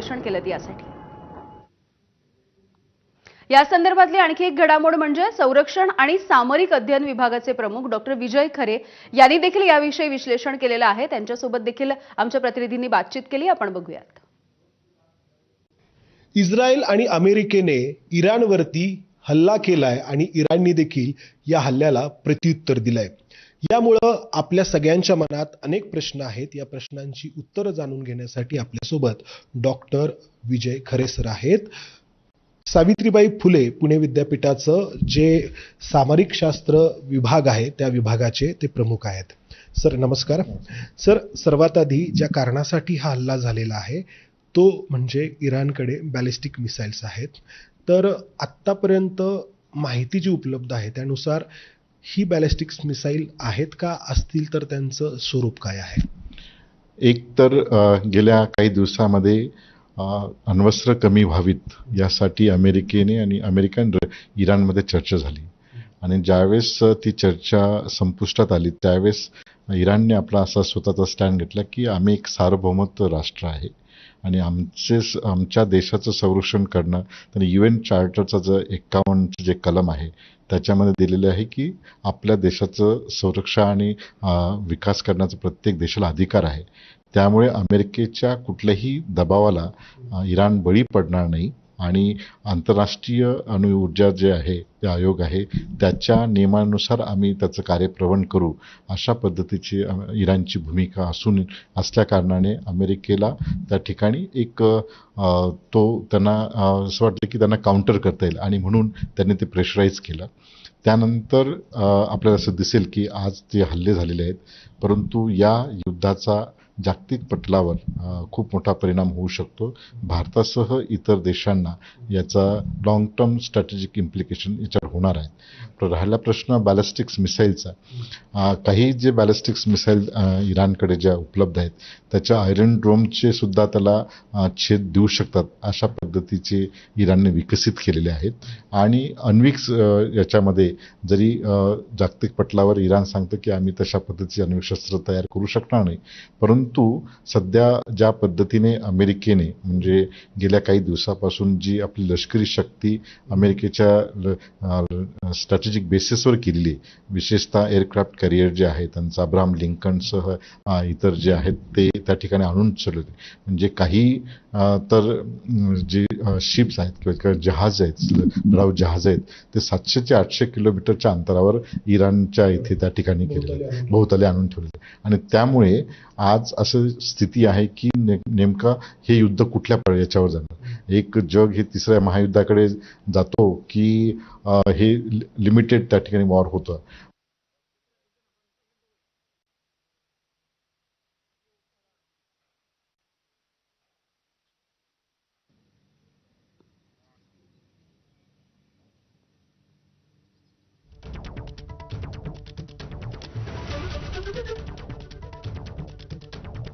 विश्लेषण केलं यासाठी। या संदर्भातली आणखी एक घडामोड म्हणजे संरक्षण आणि सामरिक अध्ययन विभागाचे प्रमुख डॉक्टर विजय खरे यांनी देखील याविषयी विश्लेषण केलेलं आहे। त्यांच्यासोबत देखील आमच्या प्रतिनिधींनी बातचीत केली, आपण बघूयात। इस्रायल आणि अमेरिकेने इराणवरती हल्ला केलाय आणि इराणने देखील या हल्ल्याला प्रत्युत्तर दिलंय। यामुळे आपल्या सगळ्यांच्या मनात अनेक प्रश्न आहेत। या प्रश्नांची उत्तरं जाणून घेण्यासाठी आपल्यासोबत डॉक्टर विजय खरे सर आहेत। सावित्रीबाई फुले पुणे विद्यापीठाचं जे सामरिक शास्त्र विभाग आहे त्या विभागाचे ते प्रमुख आहेत। सर नमस्कार। सर सर्वात आधी ज्या कारणासाठी हा हल्ला झालेला आहे तो म्हणजे इराणकडे बॅलिस्टिक मिसाईल्स आहेत। तर आत्तापर्यंत माहिती जी उपलब्ध आहे त्यानुसार ही बॅलिस्टिक मिसाईल आहेत का, असतील तर त्यांचं स्वरूप काय आहे? एक तर गेल्या काही दिवसामध्ये अण्वस्त्र कमी व्हावीत यासाठी अमेरिकेने आणि इराणमध्ये चर्चा झाली आणि ज्यावेळेस ती चर्चा संपुष्टात आली त्यावेळेस इराणने आपला असा स्वतःचा स्टँड घेतला की आम्ही एक सार्वभौमत्व राष्ट्र आहे आणि आमच्या देशाचं संरक्षण करणं, तर UN चार्टरचा जो 51 जे कलम आहे त्याच्यामध्ये दिलेले आहे की आपल्या देशाचं संरक्षण आणि विकास करण्याचा प्रत्येक देशाला अधिकार आहे। त्यामुळे अमेरिकेच्या कुठल्याही दबावाला इराण बळी पडणार नाही आणि आंतरराष्ट्रीय अणुऊर्जा जे आहे ते आयोग आहे त्याच्या नियमानुसार आम्ही त्याचं कार्यप्रवण करू, अशा पद्धतीची इराणची भूमिका असल्या कारणाने अमेरिकेला त्या ठिकाणी एक त्यांना असं वाटलं की त्यांना काउंटर करता येईल आणि म्हणून त्यांनी ते प्रेशराईज केलं। त्यानंतर आपल्याला असं दिसेल की आज जे हल्ले झालेले आहेत, परंतु या युद्धाचा जागतिक पटलावर खूप मोठा परिणाम होऊ शकतो। भारतासह इतर देशांना याचा लॉंग टर्म स्ट्रॅटेजिक इम्प्लिकेशन याच्यावर होणार आहे। तर राहिला प्रश्न बॅलिस्टिक्स मिसाईलचा, काही जे बॅलिस्टिक्स मिसाईल इराणकडे ज्या उपलब्ध आहेत त्याच्या आयरन ड्रोमचे सुद्धा त्याला छेद देऊ शकतात, अशा पद्धतीचे इराणने विकसित केलेले आहेत। आणि अण्विक याच्यामध्ये जरी जागतिक पटलावर इराण सांगतं की आम्ही तशा पद्धतीचे अण्विक शस्त्र तयार करू शकणार नाही, परंतु सध्या ज्या पद्धतीने अमेरिकेने म्हणजे गेल्या काही दिवसापासून जी आपली लष्करी शक्ती अमेरिकेच्या स्ट्रॅटेजिक बेसिसवर केलेली, विशेषतः एअरक्राफ्ट कॅरियर जे आहे त्यांचा अब्राहम लिंकनसह इतर जे आहेत ते त्या ठिकाणी आणून ठेवले। म्हणजे काही तर जे शिप्स आहेत किंवा जहाज आहेत, लढाऊ जहाज आहेत, ते 700 ते 800 किलोमीटरच्या अंतरावर इराणच्या इथे त्या ठिकाणी केलेले भोवताली आणून ठेवले। आणि त्यामुळे आज असं स्थिती आहे की नेमका हे युद्ध कुठल्या याच्यावर जाणार, एक जग हे तिसऱ्या महायुद्धाकडे जातो की हे लिमिटेड त्या ठिकाणी वॉर होतं।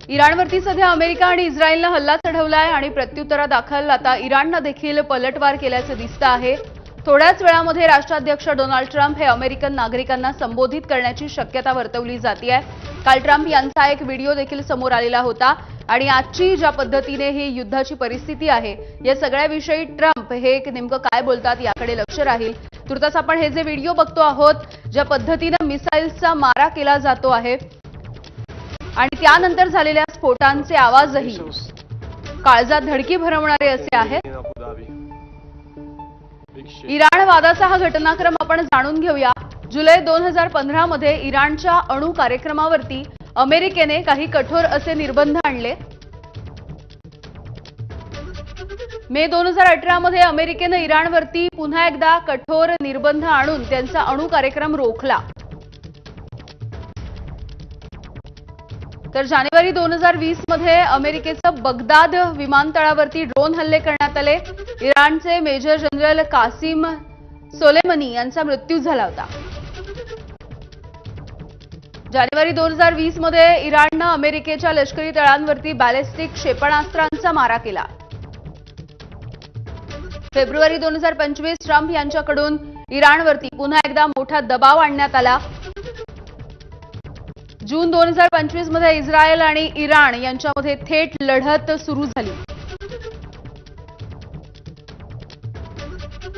इराणवरती सध्या अमेरिका आणि इस्रायलने हल्ला चढवलाय आणि प्रत्युत्तरादाखल आता इराणने देखील पलटवार केल्याचे दिसतं आहे। थोड्याच वेळामध्ये राष्ट्राध्यक्ष डोनाल्ड ट्रम्प हे अमेरिकन नागरिकांना संबोधित करण्याची शक्यता वर्तवली जाते। काल ट्रम्प यांचा एक व्हिडिओ देखील समोर आलेला होता आणि आजची ज्या पद्धतीने ही युद्धाची परिस्थिती आहे या सगळ्याविषयी ट्रम्प हे नेमकं काय बोलतात याकडे लक्ष राहील। तुर्तास आपण हे जे व्हिडिओ बघतो आहोत, ज्या पद्धतीने मिसाईल्सचा मारा केला जातो आहे आणि त्यानंतर झालेल्या स्फोटांचे आवाजही काळजात धडकी भरवणारे असे आहेत। इराण वादाचा हा घटनाक्रम आपण जाणून घेऊया। जुलै 2015 मध्ये इराणच्या अणु कार्यक्रमावरती अमेरिकेने काही कठोर असे निर्बंध आणले। मे 2018 मध्ये अमेरिकेने इराणवरती पुन्हा एकदा कठोर निर्बंध आणून त्यांचा अणु कार्यक्रम रोखला। तर जानेवारी 2020 मध्ये अमेरिकेचं बगदाद विमानतळावरती ड्रोन हल्ले करण्यात आले। इराणचे मेजर जनरल कासिम सोलेमनी यांचा मृत्यू झाला होता। जानेवारी 2020 मध्ये इराणने अमेरिकेच्या लष्करी तळांवरती बॅलिस्टिक क्षेपणास्त्रांचा मारा केला। फेब्रुवारी 2025 ट्रम्प यांच्याकडून इराणवरती पुन्हा एकदा मोठा दबाव आणण्यात आला। जून 2025 मध्ये इस्रायल आणि इराण यांच्यामध्ये थेट लढत सुरू झाली।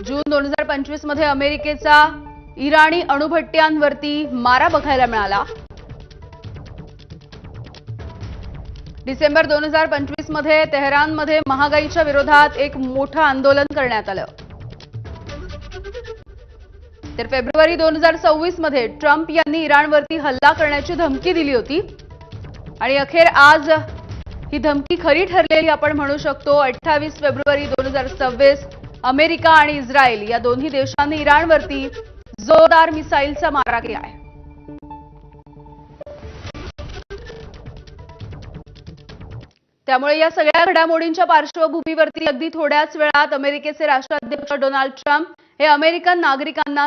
जून 2025 मध्ये अमेरिकेचा इराणी अणुभट्ट्यांवरती मारा बघायला मिळाला. डिसेंबर 2025 मध्ये तेहरानमध्ये महागाईच्या विरोधात एक मोठं आंदोलन करण्यात आलं. तर फेब्रुवारी 2026 मध्ये ट्रम्प यांनी इराणवरती हल्ला करण्याची धमकी दिली होती आणि अखेर आज ही धमकी खरी ठरलेली आपण म्हणू शकतो. 28 फेब्रुवारी 2026 अमेरिका आणि इस्रायल या दोन्ही देशांनी इराणवरती जोरदार मिसाईलचा मारा केला आहे. त्यामुळे या सगळ्या घडामोडींच्या पार्श्वभूमीवरती अगदी थोड्याच वेळात अमेरिकेचे राष्ट्राध्यक्ष डोनाल्ड ट्रम्प हे अमेरिकन नागरिकांना